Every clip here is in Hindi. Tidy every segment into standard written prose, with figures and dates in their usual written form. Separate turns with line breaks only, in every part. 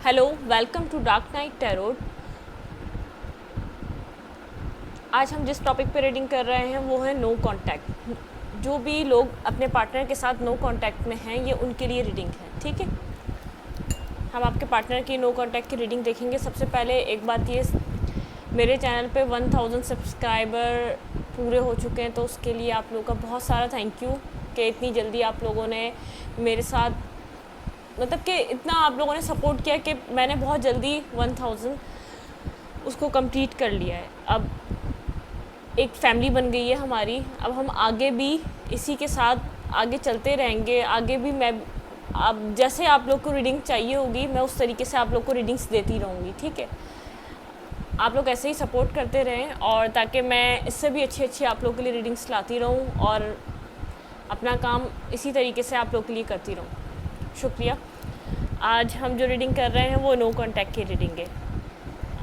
Hello, welcome to dark night tarot. आज हम जिस टॉपिक पे रीडिंग कर रहे हैं वो है नो कांटेक्ट। जो भी लोग अपने पार्टनर के साथ नो कांटेक्ट में हैं, ये उनके लिए रीडिंग है। ठीक है, हम आपके पार्टनर की नो कांटेक्ट की रीडिंग देखेंगे। सबसे पहले एक बात ये, मेरे चैनल पे 1000 सब्सक्राइबर पूरे हो चुके हैं, तो उसके लिए आप लोगों का बहुत सारा थैंक यू कि इतनी जल्दी आप लोगों ने मेरे साथ, मतलब कि इतना आप लोगों ने सपोर्ट किया कि मैंने बहुत जल्दी 1000 उसको कंप्लीट कर लिया है। अब एक फैमिली बन गई है हमारी। अब हम आगे भी इसी के साथ आगे चलते रहेंगे। आगे भी मैं, अब जैसे आप लोग को रीडिंग चाहिए होगी, मैं उस तरीके से आप लोग को रीडिंग्स देती रहूँगी। ठीक है, आप लोग ऐसे ही सपोर्ट करते रहें, और ताकि मैं इससे भी अच्छी अच्छी आप लोग के लिए रीडिंग्स लाती रहूँ और अपना काम इसी तरीके से आप लोग के लिए करती रहूँ। शुक्रिया। आज हम जो रीडिंग कर रहे हैं वो नो कॉन्टैक्ट की रीडिंग है।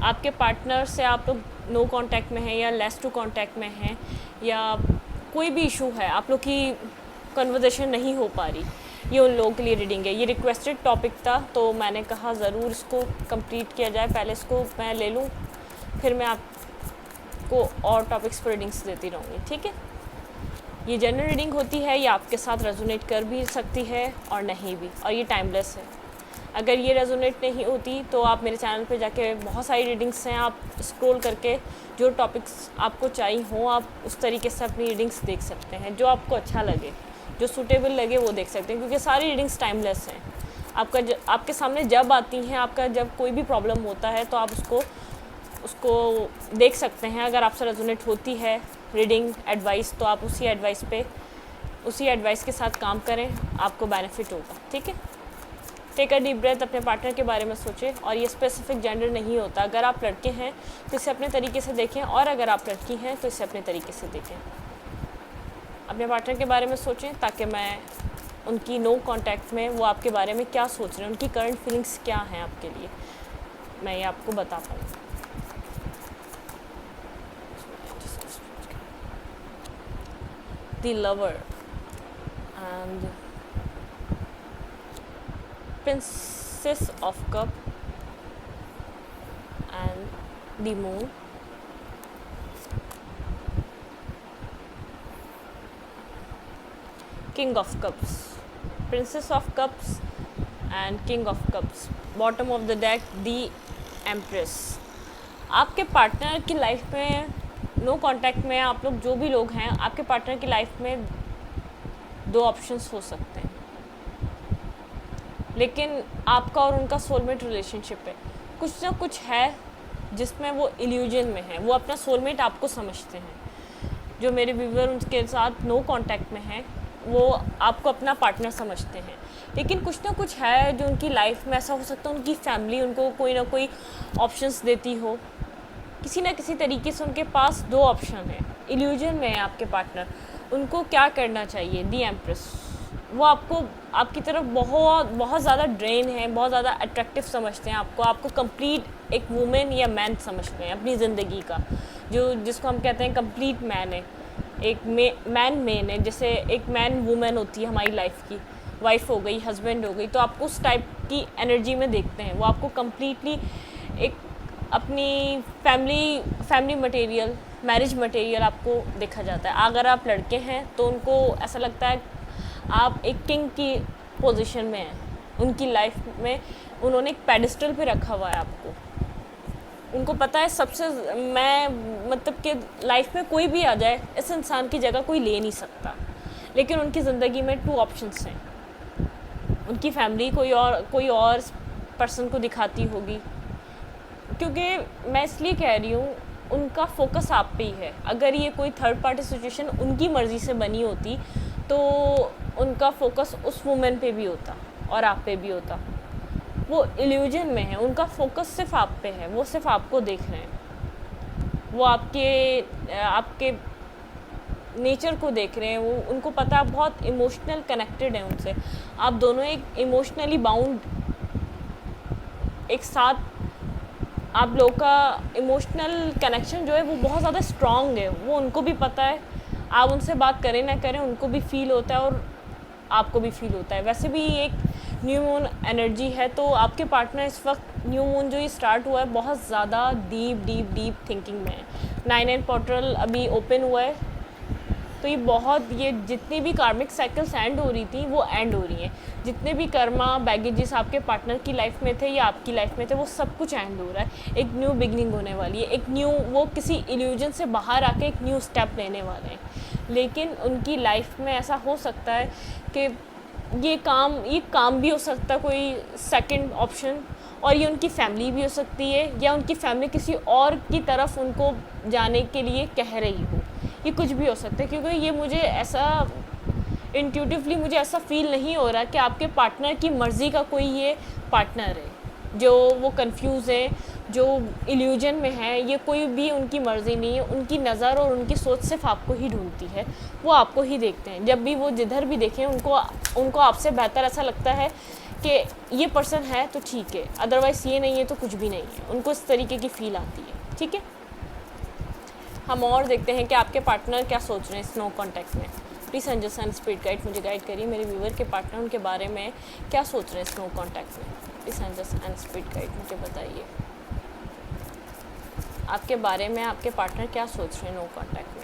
आपके पार्टनर से आप लोग नो कांटेक्ट में हैं या लेस टू कांटेक्ट में हैं, या कोई भी इशू है, आप लोग की कन्वर्सेशन नहीं हो पा रही, ये उन लोगों के लिए रीडिंग है। ये रिक्वेस्टेड टॉपिक था, तो मैंने कहा ज़रूर इसको कंप्लीट किया जाए। पहले इसको मैं ले लूँ, फिर मैं आपको और टॉपिक्स पर रीडिंग्स देती रहूँगी। ठीक है, ये जनरल रीडिंग होती है, ये आपके साथ रेजोनेट कर भी सकती है और नहीं भी, और ये टाइमलेस है। अगर ये रेजोनेट नहीं होती तो आप मेरे चैनल पे जाके, बहुत सारी रीडिंग्स हैं, आप स्क्रॉल करके जो टॉपिक्स आपको चाहिए हों, आप उस तरीके से अपनी रीडिंग्स देख सकते हैं। जो आपको अच्छा लगे, जो सूटेबल लगे वो देख सकते हैं, क्योंकि सारी रीडिंग्स टाइमलेस हैं। आपके सामने जब आती हैं, आपका जब कोई भी प्रॉब्लम होता है, तो आप उसको देख सकते हैं। अगर आपसे रेजोनेट होती है रीडिंग एडवाइस, तो आप उसी एडवाइस के साथ काम करें, आपको बेनिफिट होगा। ठीक है, टेक अ डीप ब्रेथ, अपने पार्टनर के बारे में सोचें। और ये स्पेसिफिक जेंडर नहीं होता। अगर आप लड़के हैं तो इसे अपने तरीके से देखें, और अगर आप लड़की हैं तो इसे अपने तरीके से देखें। अपने पार्टनर के बारे में सोचें, ताकि मैं उनकी नो कांटेक्ट में वो आपके बारे में क्या सोच रहे हैं, उनकी करंट फीलिंग्स क्या हैं आपके लिए, मैं ये आपको बता पाऊँ। The lover and Princess of Cup and the Moon, King of Cups, Princess of Cups and King of Cups, bottom of the deck the Empress। आपके पार्टनर की लाइफ में नो कांटेक्ट में आप लोग, जो भी लोग हैं, आपके पार्टनर की लाइफ में दो ऑप्शंस हो सकते हैं, लेकिन आपका और उनका सोलमेट रिलेशनशिप है। कुछ ना कुछ है जिसमें वो इल्यूजन में है, वो अपना सोलमेट आपको समझते हैं। जो मेरे व्यूवर उनके साथ नो कांटेक्ट में हैं, वो आपको अपना पार्टनर समझते हैं, लेकिन कुछ ना कुछ है जो उनकी लाइफ में ऐसा हो सकता है, उनकी फैमिली उनको कोई ना कोई ऑप्शंस देती हो। किसी ना किसी तरीके से उनके पास दो ऑप्शन है। इल्यूजन में है आपके पार्टनर, उनको क्या करना चाहिए। दी एम्प्रेस, वो आपकी तरफ बहुत ज़्यादा ड्रेन है, बहुत ज़्यादा अट्रैक्टिव समझते हैं आपको कंप्लीट एक वुमेन या मैन समझते हैं अपनी ज़िंदगी का, जिसको हम कहते हैं कंप्लीट मैन है, एक मैन मेन है। जैसे एक मैन वुमेन होती है हमारी लाइफ की, वाइफ हो गई, हस्बैंड हो गई, तो आपको उस टाइप की एनर्जी में देखते हैं। वो आपको कम्प्लीटली एक अपनी फैमिली मटेरियल, मैरिज मटेरियल आपको देखा जाता है। अगर आप लड़के हैं तो उनको ऐसा लगता है आप एक किंग की पोजीशन में हैं उनकी लाइफ में, उन्होंने एक पेडिस्टल पे रखा हुआ है आपको। उनको पता है सबसे, मैं मतलब कि लाइफ में कोई भी आ जाए, इस इंसान की जगह कोई ले नहीं सकता। लेकिन उनकी ज़िंदगी में टू ऑप्शंस हैं। उनकी फैमिली कोई और पर्सन को दिखाती होगी, क्योंकि मैं इसलिए कह रही हूँ, उनका फोकस आप पे ही है। अगर ये कोई थर्ड पार्टी सिचुएशन उनकी मर्ज़ी से बनी होती, तो उनका फोकस उस वुमेन पे भी होता और आप पे भी होता। वो इल्यूजन में है, उनका फोकस सिर्फ आप पे है, वो सिर्फ आपको देख रहे हैं, वो आपके नेचर को देख रहे हैं। उनको पता है, बहुत इमोशनल कनेक्टेड है उनसे। आप दोनों एक इमोशनली बाउंड, एक साथ आप लोगों का इमोशनल कनेक्शन जो है वो बहुत ज़्यादा स्ट्रॉन्ग है। वो उनको भी पता है, आप उनसे बात करें ना करें, उनको भी फील होता है और आपको भी फील होता है। वैसे भी एक न्यू मून एनर्जी है, तो आपके पार्टनर इस वक्त न्यू मून जो ये स्टार्ट हुआ है बहुत ज़्यादा डीप थिंकिंग में है। 9 पोर्टल अभी ओपन हुआ है, तो ये जितनी भी कार्मिक साइकिल्स एंड हो रही थी वो एंड हो रही हैं। जितने भी कर्मा बैगेजेस आपके पार्टनर की लाइफ में थे या आपकी लाइफ में थे, वो सब कुछ एंड हो रहा है। एक न्यू बिगनिंग होने वाली है, एक न्यू, वो किसी इल्यूजन से बाहर आके एक न्यू स्टेप लेने वाले हैं। लेकिन उनकी लाइफ में ऐसा हो सकता है कि ये काम भी हो सकता है कोई सेकंड ऑप्शन, और ये उनकी फैमिली भी हो सकती है, या उनकी फैमिली किसी और की तरफ उनको जाने के लिए कह रही हो। ये कुछ भी हो सकता है, क्योंकि ये मुझे ऐसा इंट्यूटिवली मुझे ऐसा फील नहीं हो रहा कि आपके पार्टनर की मर्ज़ी का कोई ये पार्टनर है जो वो कंफ्यूज है, जो इल्यूजन में है। ये कोई भी उनकी मर्ज़ी नहीं है, उनकी नज़र और उनकी सोच सिर्फ आपको ही ढूंढती है, वो आपको ही देखते हैं। जब भी वो जिधर भी देखें उनको आपसे बेहतर ऐसा लगता है कि ये पर्सन है तो ठीक है, अदरवाइज़ ये नहीं है तो कुछ भी नहीं है। उनको इस तरीके की फ़ील आती है। ठीक है, हम और देखते हैं कि आपके पार्टनर क्या सोच रहे हैं स्नो कॉन्टैक्ट में। प्लीज़ अंजसन स्पीड गाइड मुझे गाइड करिए, मेरे व्यूवर के पार्टनर उनके बारे में क्या सोच रहे हैं स्नो कॉन्टैक्ट में। प्लीज़ अंजसन स्पीड गाइड मुझे बताइए आपके बारे में, आपके पार्टनर क्या सोच रहे हैं नो कॉन्टैक्ट में।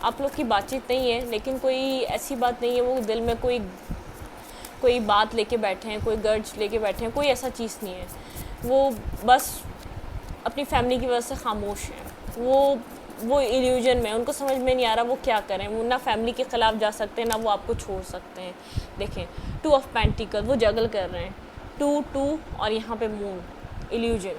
आप लोग की बातचीत नहीं है, लेकिन कोई ऐसी बात नहीं है वो दिल में कोई बात लेके बैठे हैं, कोई गर्ज लेके बैठे हैं, कोई ऐसा चीज़ नहीं है। वो बस अपनी फैमिली की वजह से खामोश हैं। वो इल्यूजन में, उनको समझ में नहीं आ रहा वो क्या करें। वो ना फैमिली के ख़िलाफ़ जा सकते हैं, ना वो आपको छोड़ सकते हैं। देखें 2 ऑफ पेंटिकल, वो जगल कर रहे हैं 2 और यहाँ पे मून, इल्यूजन।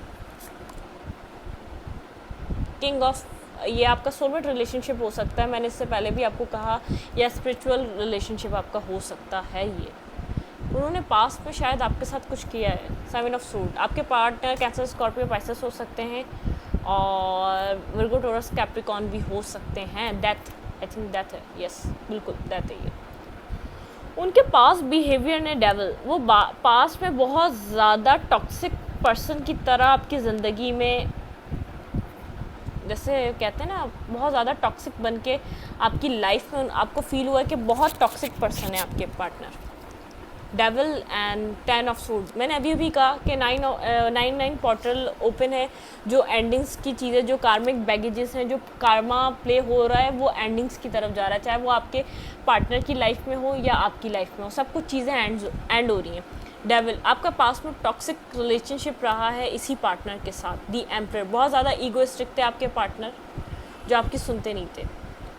किंग ऑफ, ये आपका सोलमेट रिलेशनशिप हो सकता है, मैंने इससे पहले भी आपको कहा, या स्पिरिचुअल रिलेशनशिप आपका हो सकता है। ये उन्होंने पास्ट में शायद आपके साथ कुछ किया है। 7 ऑफ सूट, आपके पार्टनर कैंसर, स्कॉर्पियो, पाइसेस हो सकते हैं, और विर्गो, टोरस, कैप्रिकॉर्न भी हो सकते हैं। डेथ, आई थिंक डेथ है, यस बिल्कुल डेथ है ये। उनके पास बिहेवियर ने डेविल, वो पास में बहुत ज़्यादा टॉक्सिक पर्सन की तरह आपकी ज़िंदगी में, जैसे कहते हैं ना, बहुत ज़्यादा टॉक्सिक बन के आपकी लाइफ में आपको फील हुआ है कि बहुत टॉक्सिक पर्सन है आपके partner. Devil and 10 of suit, मैंने अभी कहा कि 9 पोर्टल ओपन है। जो एंडिंग्स की चीज़ें, जो कार्मिक बैगेजेस हैं, जो कार्मा प्ले हो रहा है, वो एंडिंग्स की तरफ जा रहा है। चाहे वो आपके पार्टनर की लाइफ में हो या आपकी लाइफ में हो, सब कुछ चीज़ें एंड हो रही हैं। डेविल, आपका पास में टॉक्सिक रिलेशनशिप रहा है इसी पार्टनर के साथ। दी एम्परर, बहुत ज़्यादा ईगोइस्टिक थे आपके पार्टनर, जो आपकी सुनते नहीं थे।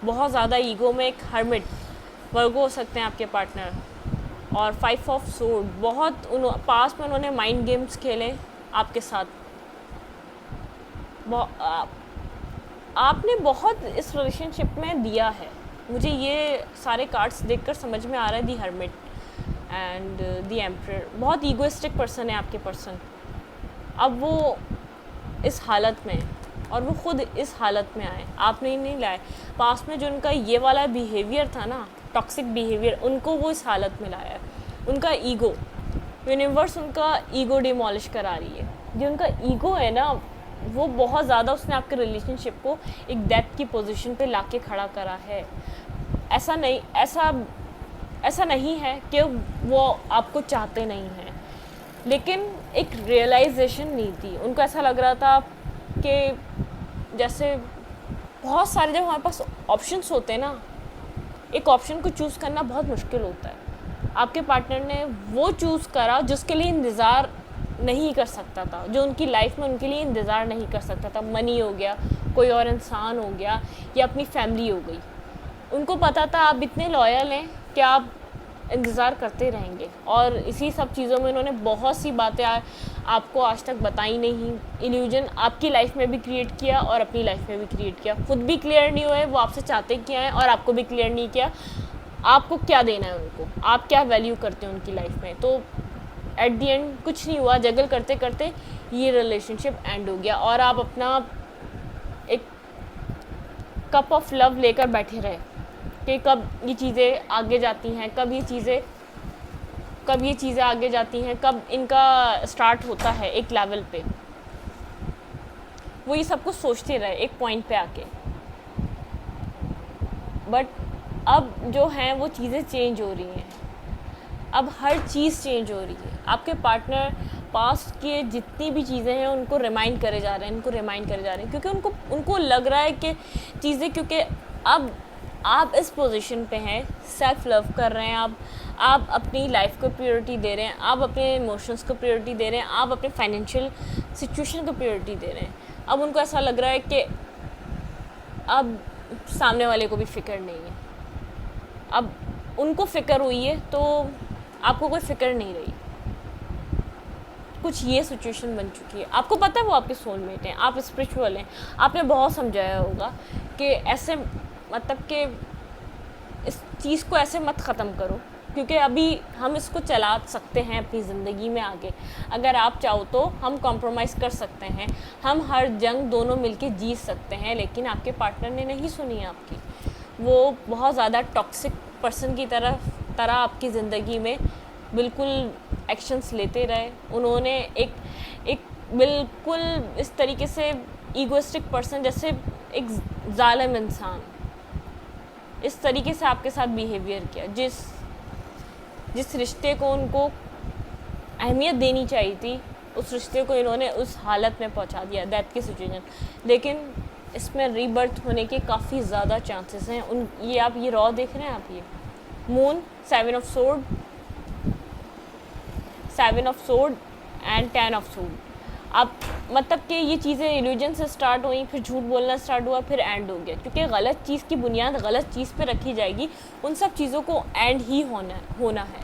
बहुत ज़्यादा ईगो में, एक हर्मिट, वर्गो हो सकते हैं आपके पार्टनर। और 5 ऑफ सोर्ड, बहुत पास में उन्होंने माइंड गेम्स खेले आपके साथ। आपने बहुत इस रिलेशनशिप में दिया है, मुझे ये सारे कार्ड्स देखकर समझ में आ रहा है। दी हर्मिट एंड दी एम्परर, बहुत ईगोइस्टिक पर्सन है आपके पर्सन। अब वो इस हालत में, और वो खुद इस हालत में आए, आपने नहीं लाए। पास में जो उनका ये वाला बिहेवियर था ना, टॉक्सिक बिहेवियर, उनको वो इस हालत में लाया है। उनका ईगो, यूनिवर्स उनका ईगो डिमोलिश करा रही है। जो उनका ईगो है ना, वो बहुत ज़्यादा, उसने आपके रिलेशनशिप को एक डेथ की पोजीशन पे लाके खड़ा करा है। ऐसा नहीं है कि वो आपको चाहते नहीं हैं, लेकिन एक रियलाइजेशन नहीं थी उनको। ऐसा लग रहा था कि जैसे बहुत सारे, जब हमारे पास ऑप्शंस होते हैं ना, एक ऑप्शन को चूज़ करना बहुत मुश्किल होता है। आपके पार्टनर ने वो चूज़ करा जिसके लिए इंतज़ार नहीं कर सकता था, जो उनकी लाइफ में उनके लिए इंतज़ार नहीं कर सकता था। मनी हो गया, कोई और इंसान हो गया, या अपनी फैमिली हो गई। उनको पता था आप इतने लॉयल हैं कि आप इंतज़ार करते रहेंगे, और इसी सब चीज़ों में उन्होंने बहुत सी बातें आपको आज तक बताई नहीं। इल्यूजन आपकी लाइफ में भी क्रिएट किया और अपनी लाइफ में भी क्रिएट किया। खुद भी क्लियर नहीं हुए वो आपसे चाहते क्या हैं, और आपको भी क्लियर नहीं किया आपको क्या देना है उनको, आप क्या वैल्यू करते हैं उनकी लाइफ में। तो एट दी एंड कुछ नहीं हुआ, जगल करते करते ये रिलेशनशिप एंड हो गया, और आप अपना एक कप ऑफ लव लेकर बैठे रहे कि कब ये चीज़ें आगे जाती हैं, कब ये चीज़ें आगे जाती हैं, कब इनका स्टार्ट होता है एक लेवल पे। वो ये सब कुछ सोचते रहे एक पॉइंट पे आके। बट अब जो हैं वो चीज़ें चेंज हो रही हैं। अब हर चीज़ चेंज हो रही है। आपके पार्टनर पास्ट के जितनी भी चीज़ें हैं उनको रिमाइंड करे जा रहे हैं, क्योंकि उनको लग रहा है कि चीज़ें, क्योंकि अब आप इस पोजीशन पे हैं, सेल्फ लव कर रहे हैं, आप अपनी लाइफ को प्रायोरिटी दे रहे हैं, आप अपने इमोशंस को प्रायोरिटी दे रहे हैं, आप अपने फाइनेंशियल सिचुएशन को प्रायोरिटी दे रहे हैं। अब उनको ऐसा लग रहा है कि अब सामने वाले को भी फ़िक्र नहीं है। अब उनको फ़िक्र हुई है तो आपको कोई फ़िक्र नहीं रही। कुछ ये सिचुएशन बन चुकी है। आपको पता है वो आपके सोलमेट हैं, आप स्पिरिचुअल हैं। आपने बहुत समझाया होगा कि ऐसे मतलब कि इस चीज़ को ऐसे मत ख़त्म करो, क्योंकि अभी हम इसको चला सकते हैं अपनी ज़िंदगी में आगे। अगर आप चाहो तो हम कॉम्प्रोमाइज़ कर सकते हैं, हम हर जंग दोनों मिलके जीत सकते हैं। लेकिन आपके पार्टनर ने नहीं सुनी आपकी। वो बहुत ज़्यादा टॉक्सिक पर्सन की तरह आपकी ज़िंदगी में बिल्कुल एक्शंस लेते रहे। उन्होंने एक बिल्कुल इस तरीके से ईगोइस्टिक पर्सन, जैसे एक जालिम इंसान, इस तरीके से आपके साथ बिहेवियर किया। जिस रिश्ते को उनको अहमियत देनी चाहिए थी, उस रिश्ते को इन्होंने उस हालत में पहुंचा दिया, डेथ की सिचुएशन। लेकिन इसमें रीबर्थ होने के काफ़ी ज़्यादा चांसेस हैं। ये आप ये रॉ देख रहे हैं, आप ये moon, 7 of sword and 10 of sword. आप मतलब कि ये चीज़ें इल्यूजन से स्टार्ट हुई, फिर झूठ बोलना स्टार्ट हुआ, फिर एंड हो गया। क्योंकि गलत चीज़ की बुनियाद गलत चीज़ पे रखी जाएगी, उन सब चीज़ों को एंड ही होना है।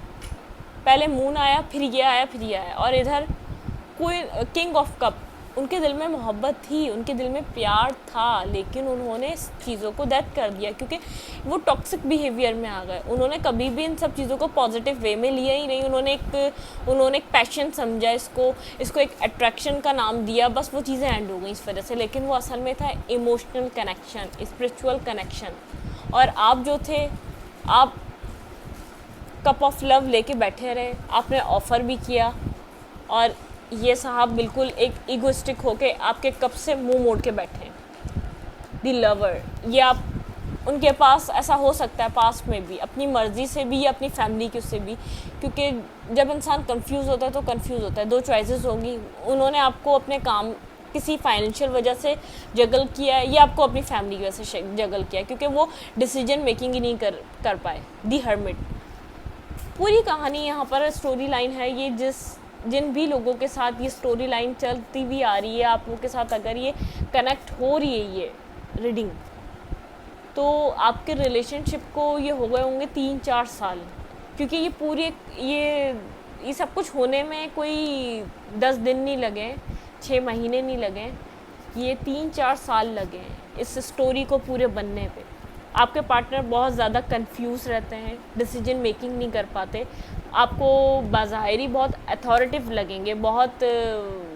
पहले मून आया, फिर ये आया, फिर ये आया। और इधर कोई किंग ऑफ कप, उनके दिल में मोहब्बत थी, उनके दिल में प्यार था, लेकिन उन्होंने इस चीज़ों को डेथ कर दिया क्योंकि वो टॉक्सिक बिहेवियर में आ गए। उन्होंने कभी भी इन सब चीज़ों को पॉजिटिव वे में लिया ही नहीं। उन्होंने एक पैशन समझा इसको एक अट्रैक्शन का नाम दिया, बस वो चीज़ें एंड हो गई इस वजह से। लेकिन वो असल में था इमोशनल कनेक्शन, स्पिरिचुअल कनेक्शन। और आप जो थे, आप कप ऑफ लव लेके बैठे रहे, आपने ऑफ़र भी किया, और ये साहब बिल्कुल एक ईगोइस्टिक होके आपके कप से मुंह मोड़ के बैठे हैं। दी लवर, ये आप उनके पास ऐसा हो सकता है पास्ट में भी, अपनी मर्ज़ी से भी या अपनी फैमिली के उससे भी, क्योंकि जब इंसान कंफ्यूज होता है तो कंफ्यूज होता है। दो चॉइसेस होंगी। उन्होंने आपको अपने काम किसी फाइनेंशियल वजह से जगल किया है, या आपको अपनी फैमिली की वजह से जगल किया है, क्योंकि वो डिसीजन मेकिंग ही नहीं कर पाए। दी हर्मिट, पूरी कहानी यहाँ पर स्टोरी लाइन है। ये जिन भी लोगों के साथ ये स्टोरी लाइन चलती हुई आ रही है, आप लोगों के साथ अगर ये कनेक्ट हो रही है ये रीडिंग, तो आपके रिलेशनशिप को ये हो गए होंगे 3-4 साल। क्योंकि ये पूरी ये सब कुछ होने में कोई 10 दिन नहीं लगे, 6 महीने नहीं लगे, ये 3-4 साल लगे इस स्टोरी को पूरे बनने पे। आपके पार्टनर बहुत ज़्यादा कंफ्यूज रहते हैं, डिसीजन मेकिंग नहीं कर पाते, आपको बाज़ाहिरी बहुत अथॉरिटिव लगेंगे, बहुत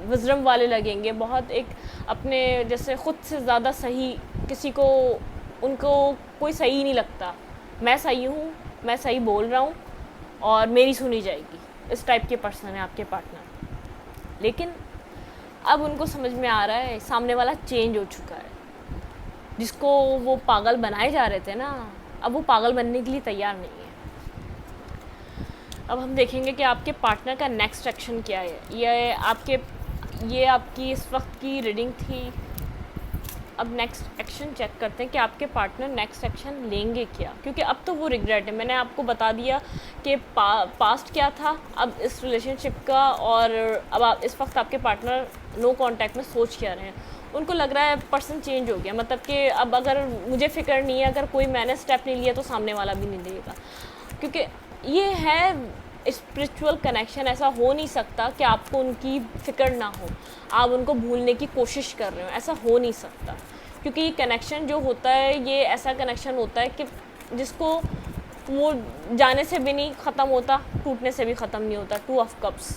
विज़डम वाले लगेंगे, बहुत एक अपने जैसे ख़ुद से ज़्यादा सही किसी को, उनको कोई सही नहीं लगता। मैं सही हूँ, मैं सही बोल रहा हूँ और मेरी सुनी जाएगी, इस टाइप के पर्सन है आपके पार्टनर। लेकिन अब उनको समझ में आ रहा है सामने वाला चेंज हो चुका है। जिसको वो पागल बनाए जा रहे थे ना, अब वो पागल बनने के लिए तैयार नहीं है। अब हम देखेंगे कि आपके पार्टनर का नेक्स्ट एक्शन क्या है। ये आपकी इस वक्त की रीडिंग थी। अब नेक्स्ट एक्शन चेक करते हैं कि आपके पार्टनर नेक्स्ट एक्शन लेंगे क्या, क्योंकि अब तो वो रिग्रेट है। मैंने आपको बता दिया कि पास्ट क्या था अब इस रिलेशनशिप का, और अब इस वक्त आपके पार्टनर नो कांटेक्ट में सोच क्या रहे हैं। उनको लग रहा है पर्सन चेंज हो गया, मतलब कि अब अगर मुझे फ़िक्र नहीं है, अगर कोई मैंने स्टेप नहीं लिया तो सामने वाला भी नहीं लेगा। क्योंकि ये है स्पिरिचुअल कनेक्शन। ऐसा हो नहीं सकता कि आपको उनकी फ़िक्र ना हो, आप उनको भूलने की कोशिश कर रहे हो, ऐसा हो नहीं सकता। क्योंकि ये कनेक्शन जो होता है, ये ऐसा कनेक्शन होता है कि जिसको वो जाने से भी नहीं ख़त्म होता, टूटने से भी ख़त्म नहीं होता। 2 of cups.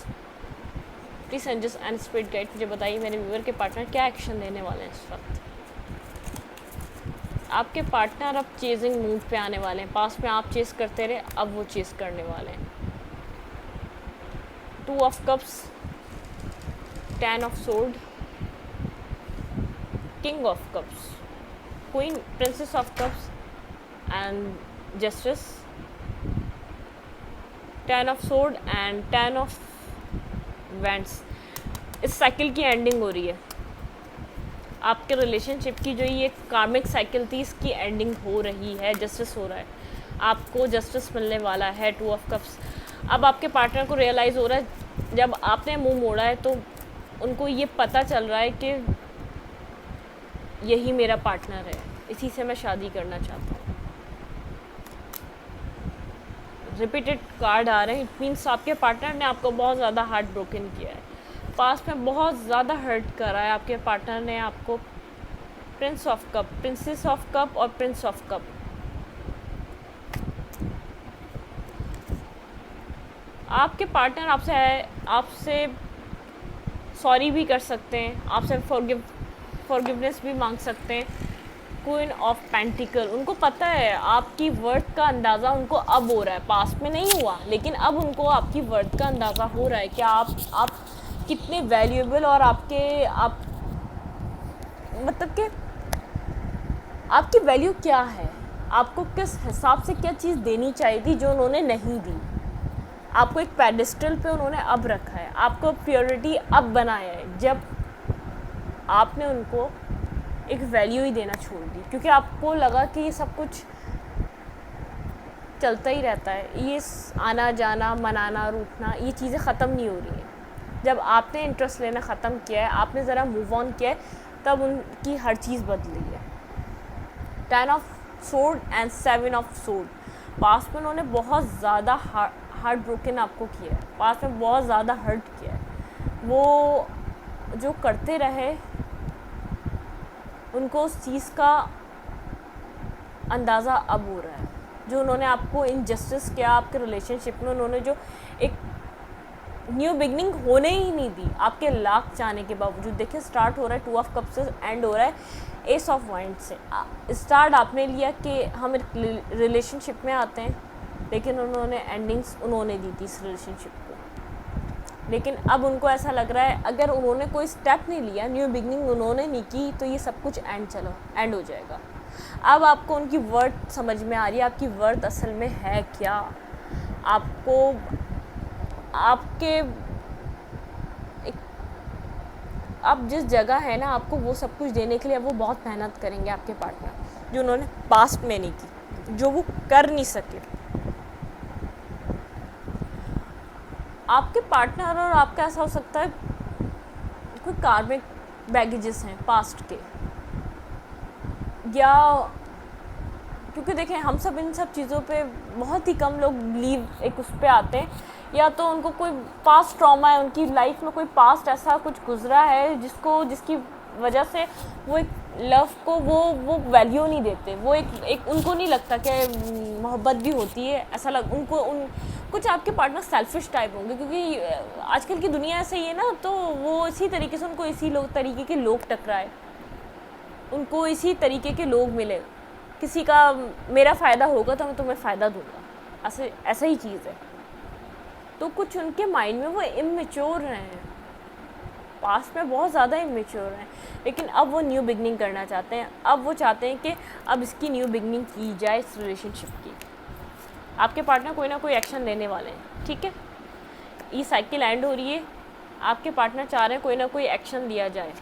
Please angels and spirit guide मुझे बताइए मेरे व्यूअर के पार्टनर क्या एक्शन लेने वाले हैं इस वक्त। आपके पार्टनर अब चेजिंग मूड पे आने वाले हैं। पास में आप चेस करते रहे, अब वो चेस करने वाले हैं। 2 of cups, 10 of sword, king of cups, queen, princess of cups and justice, 10 of sword and 10 of wands. इस साइकिल की एंडिंग हो रही है, आपके रिलेशनशिप की जो ये कार्मिक साइकिल थी इसकी एंडिंग हो रही है, जस्टिस हो रहा है, आपको जस्टिस मिलने वाला है। 2 ऑफ कप्स। अब आपके पार्टनर को रियलाइज़ हो रहा है, जब आपने मुंह मोड़ा है तो उनको ये पता चल रहा है कि यही मेरा पार्टनर है, इसी से मैं शादी करना चाहता हूँ। रिपीटेड कार्ड आ रहे हैं, इट मीन्स आपके पार्टनर ने आपको बहुत ज़्यादा हार्ट ब्रोकन किया है, पास्ट में बहुत ज़्यादा हर्ट करा है आपके पार्टनर ने आपको। Prince of cup, princess of cup और प्रिंस ऑफ कप। आपके पार्टनर आपसे सॉरी भी कर सकते हैं, आपसे फॉरगिवनेस भी मांग सकते हैं। क्वीन ऑफ पेंटिकल, उनको पता है आपकी वर्थ का अंदाज़ा उनको अब हो रहा है, पास्ट में नहीं हुआ लेकिन अब उनको आपकी वर्थ का अंदाज़ा हो रहा है कि आप कितने वैल्यूएबल और आप मतलब कि आपकी वैल्यू क्या है, आपको किस हिसाब से क्या चीज़ देनी चाहिए थी जो उन्होंने नहीं दी। आपको एक पेडिस्टल पे उन्होंने अब रखा है, आपको प्योरिटी अब बनाया है जब आपने उनको एक वैल्यू ही देना छोड़ दी, क्योंकि आपको लगा कि ये सब कुछ चलता ही रहता है, ये आना जाना मनाना रूठना ये चीज़ें ख़त्म नहीं हो रही हैं। जब आपने इंटरेस्ट लेना ख़त्म किया है, आपने ज़रा मूव ऑन किया है, तब उनकी हर चीज़ बदली है। 10 of sword and 7 of sword. Past में उन्होंने बहुत ज़्यादा हार्ट ब्रोकन आपको किया है, पास्ट में बहुत ज़्यादा हर्ट किया है। वो जो करते रहे उनको उस चीज़ का अंदाज़ा अब हो रहा है, जो उन्होंने आपको इनजस्टिस किया आपके रिलेशनशिप में, उन्होंने जो एक न्यू बिगनिंग होने ही नहीं दी आपके लाख चाहने के बावजूद। देखिए स्टार्ट हो रहा है 2 ऑफ कप से, एंड हो रहा है एस ऑफ वाइंड से। स्टार्ट आपने लिया कि हम एक रिलेशनशिप में आते हैं, लेकिन उन्होंने एंडिंग्स उन्होंने दी थी इस रिलेशनशिप को। लेकिन अब उनको ऐसा लग रहा है अगर उन्होंने कोई स्टेप नहीं लिया, न्यू बिगनिंग उन्होंने नहीं की, तो ये सब कुछ एंड हो जाएगा। अब आपको उनकी वर्थ समझ में आ रही है, आपकी वर्थ असल में है क्या। आपको आप जिस जगह है ना, आपको वो सब कुछ देने के लिए अब वो बहुत मेहनत करेंगे आपके पार्टनर, जो उन्होंने पास्ट में नहीं की, जो वो कर नहीं सके। आपके पार्टनर और आपका ऐसा हो सकता है कोई कार्मिक बैगेजेस हैं पास्ट के, या क्योंकि देखें हम सब इन सब चीज़ों पे बहुत ही कम लोग बिलीव एक उस पर आते हैं, या तो उनको कोई पास्ट ट्रॉमा है, उनकी लाइफ में कोई पास्ट ऐसा कुछ गुजरा है जिसकी वजह से वो एक लव को वो वैल्यू नहीं देते, वो एक उनको नहीं लगता कि मोहब्बत भी होती है, ऐसा कुछ आपके पार्टनर सेल्फिश टाइप होंगे, क्योंकि आजकल की दुनिया ऐसे ही है ना, तो वो इसी तरीके से उनको इसी तरीके के लोग टकराए, उनको इसी तरीके के लोग मिले, किसी का मेरा फ़ायदा होगा तो मैं तुम्हें फ़ायदा दूंगा, ऐसा ही चीज़ है। तो कुछ उनके माइंड में वो इमेच्योर हैं, पास्ट में बहुत ज़्यादा इमेच्योर हैं, लेकिन अब वो न्यू बिगनिंग करना चाहते हैं। अब वो चाहते हैं कि अब इसकी न्यू बिगनिंग की जाए इस रिलेशनशिप की। आपके पार्टनर कोई ना कोई एक्शन लेने वाले हैं, ठीक है, ये साइकिल एंड हो रही है, आपके पार्टनर चाह रहे हैं कोई ना कोई एक्शन लिया जाए।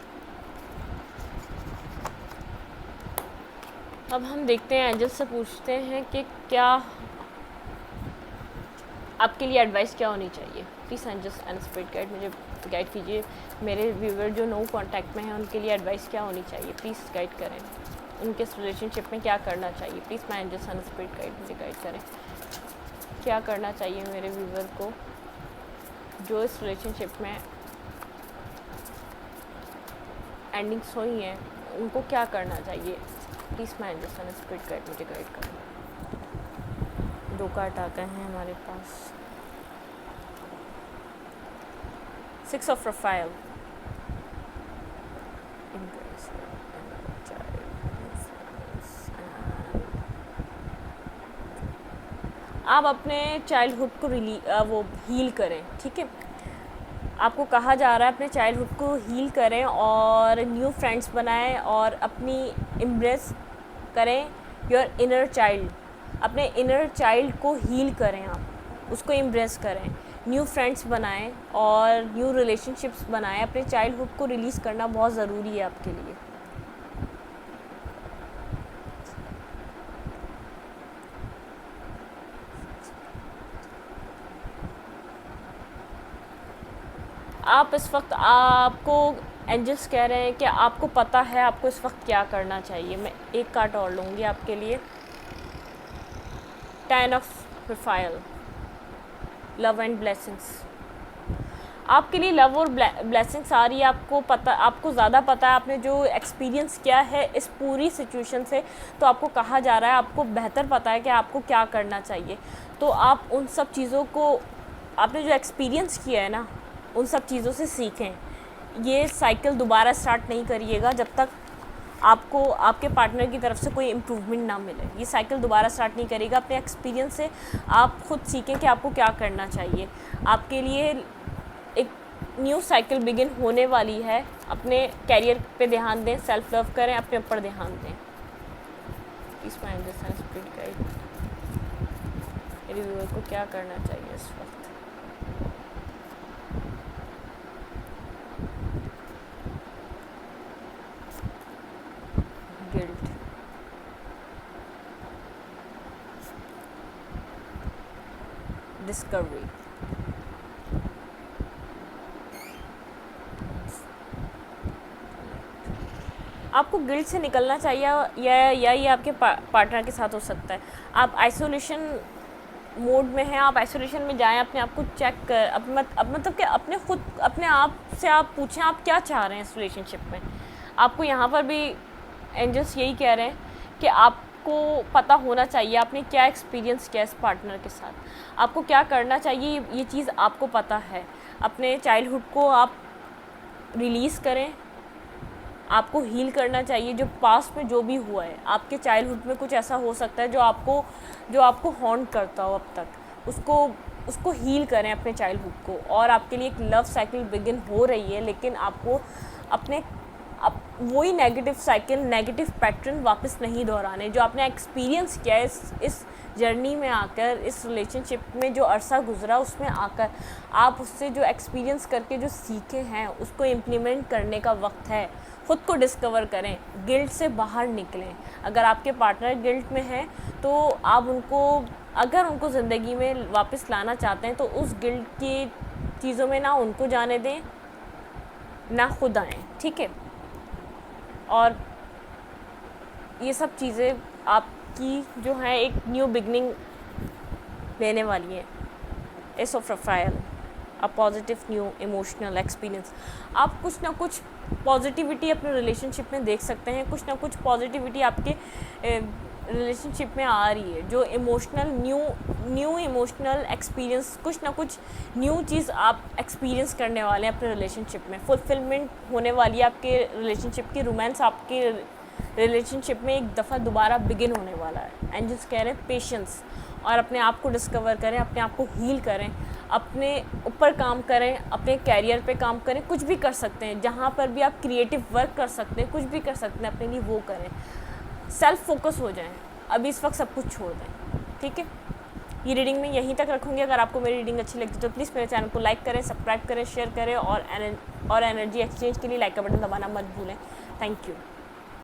अब हम देखते हैं, एंजल से पूछते हैं कि क्या आपके लिए एडवाइस क्या होनी चाहिए। Please angels and spirit guide मुझे गाइड कीजिए, मेरे व्यूवर जो नो कांटेक्ट में हैं उनके लिए एडवाइस क्या होनी चाहिए, प्लीज़ गाइड करें, उनके इस रिलेशनशिप में क्या करना चाहिए। Please my angels and spirit guide मुझे गाइड करें, क्या करना चाहिए मेरे व्यूवर को जो इस रिलेशनशिप में एंडिंग्स हुई हैं, उनको क्या करना चाहिए। Please my angels and spirit guide मुझे गाइड करें। 2 कार्ड आ गए हैं हमारे पास, 6 ऑफ प्रोफाइल, आप अपने चाइल्डहुड को वो हील करें, ठीक है, आपको कहा जा रहा है अपने चाइल्डहुड को हील करें और न्यू फ्रेंड्स बनाएं और अपनी एम्ब्रेस करें योर इनर चाइल्ड, अपने इनर चाइल्ड को हील करें आप, उसको एम्ब्रेस करें, न्यू फ्रेंड्स बनाएं और न्यू रिलेशनशिप्स बनाएं। अपने चाइल्डहुड को रिलीज़ करना बहुत ज़रूरी है आपके लिए। आप इस वक्त, आपको एंजल्स कह रहे हैं कि आपको पता है आपको इस वक्त क्या करना चाहिए। मैं एक कार्ड और लूँगी आपके लिए, 10 of profile, love and blessings. आपके लिए लव और ब्लेसिंग्स आ रही है। आपको पता, आपको ज़्यादा पता है, आपने जो एक्सपीरियंस किया है इस पूरी सिचुएशन से, तो आपको कहा जा रहा है, आपको बेहतर पता है कि आपको क्या करना चाहिए। तो आप उन सब चीज़ों को, आपने जो एक्सपीरियंस किया है ना, उन सब चीज़ों से सीखें। ये साइकिल दोबारा स्टार्ट नहीं करिएगा जब तक आपको आपके पार्टनर की तरफ से कोई इम्प्रूवमेंट ना मिले। ये साइकिल दोबारा स्टार्ट नहीं करेगा। अपने एक्सपीरियंस से आप खुद सीखें कि आपको क्या करना चाहिए। आपके लिए एक न्यू साइकिल बिगिन होने वाली है। अपने कैरियर पे ध्यान दें, सेल्फ लव करें, अपने ऊपर ध्यान दें। इस माइंड स्पिरिट गाइड, मेरे व्यूअर को क्या करना चाहिए इस वक्त? गिल्ट, डिस्कवरी, आपको गिल्ट से निकलना चाहिए, या ये आपके पार्टनर के साथ हो सकता है। आप आइसोलेशन मोड में हैं, आप आइसोलेशन में जाएं, अपने आप को चेक कर, मतलब कि अपने खुद, अपने आप से आप पूछें आप क्या चाह रहे हैं इस रिलेशनशिप में। आपको यहाँ पर भी एंजल्स यही कह रहे हैं कि आपको पता होना चाहिए आपने क्या एक्सपीरियंस किया इस पार्टनर के साथ, आपको क्या करना चाहिए, ये चीज़ आपको पता है। अपने चाइल्डहुड को आप रिलीज़ करें, आपको हील करना चाहिए। जो पास्ट में जो भी हुआ है, आपके चाइल्डहुड में कुछ ऐसा हो सकता है जो आपको हॉन्ट करता हो अब तक, उसको हील करें अपने चाइल्डहुड को। और आपके लिए एक लव साइकिल बिगिन हो रही है, लेकिन आपको अपने वही नेगेटिव साइकिल, नेगेटिव पैटर्न वापस नहीं दोहराने। जो आपने एक्सपीरियंस किया है इस जर्नी में आकर, इस रिलेशनशिप में जो अरसा गुजरा, उसमें आकर आप उससे जो एक्सपीरियंस करके जो सीखे हैं उसको इम्प्लीमेंट करने का वक्त है। ख़ुद को डिस्कवर करें, गिल्ट से बाहर निकलें। अगर आपके पार्टनर गिल्ट में हैं तो आप उनको, अगर उनको ज़िंदगी में वापस लाना चाहते हैं तो उस गिल्ट की चीज़ों में ना उनको जाने दें, ना खुद आएँ, ठीक है। और ये सब चीज़ें आपकी जो हैं एक न्यू बिगनिंग लेने वाली है। S of profile, a positive new emotional experience. आप कुछ ना कुछ पॉजिटिविटी अपने रिलेशनशिप में देख सकते हैं, कुछ ना कुछ पॉजिटिविटी आपके रिलेशनशिप में आ रही है। जो इमोशनल न्यू इमोशनल एक्सपीरियंस, कुछ ना कुछ न्यू चीज़ आप एक्सपीरियंस करने वाले हैं अपने रिलेशनशिप में। फुलफिलमेंट होने वाली है आपके रिलेशनशिप की, रोमांस आपके रिलेशनशिप में एक दफ़ा दोबारा बिगिन होने वाला है। एंजल्स कह रहे हैं पेशेंस, और अपने आप को डिस्कवर करें, अपने आप को हील करें, अपने ऊपर काम करें, अपने कैरियर पे काम करें। कुछ भी कर सकते हैं, जहाँ पर भी आप क्रिएटिव वर्क कर सकते हैं, कुछ भी कर सकते हैं अपने लिए, वो करें। सेल्फ फोकस हो जाएं, अभी इस वक्त सब कुछ छोड़ दें, ठीक है। ये रीडिंग मैं यहीं तक रखूँगी। अगर आपको मेरी रीडिंग अच्छी लगती तो प्लीज़ मेरे चैनल को लाइक करें, सब्सक्राइब करें, शेयर करें, और एनर्जी एक्सचेंज के लिए लाइक का बटन दबाना मत भूलें। Thank you.